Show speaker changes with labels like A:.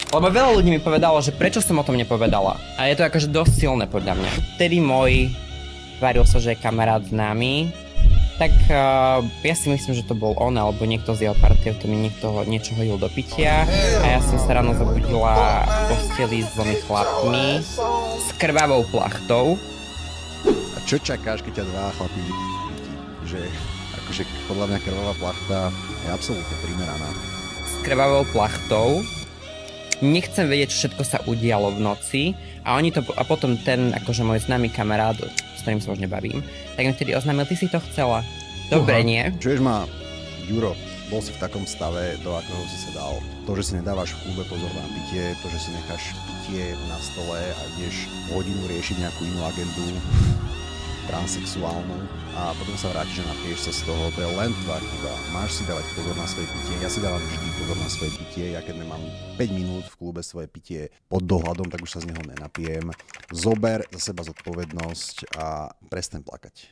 A: Lebo veľa ľudí mi povedalo, že prečo som o tom nepovedala. A je to akože dosť silné podľa mňa. Vtedy môj tváril sa, že je kamarát známy, tak ja si myslím, že to bol on alebo niekto z jeho partie, to mi niečo hodil do pitia a ja som sa ráno zabudila v posteli s dvomi chlapmi s krvavou plachtou.
B: A čo čakáš, keď ťa dva chlapí že akože podľa mňa krvavá plachta je absolútne primeraná.
A: S krvavou plachtou. Nechcem vedieť, čo všetko sa udialo v noci a potom ten akože môj známy kamarát, s ktorým sa už nebavím, tak mi vtedy oznámil, ty si to chcela. Dobre, nie?
B: Čuješ ma, Juro, bol si v takom stave, do akého si sa dal. To, že si nedávaš v klube pozor na pitie, to, že si necháš pitie na stole a ideš hodinu riešiť nejakú inú agendu transsexuálnu a potom sa vrátiš a napiješ sa z toho, to je len tvár chyba. Máš si dávať pozor na svoje pitie, ja si dávam vždy pozor na svoje pitie, ja keď nemám 5 minút v klube svoje pitie pod dohľadom, tak už sa z neho nenapijem. Zober za seba zodpovednosť a prestaň plakať.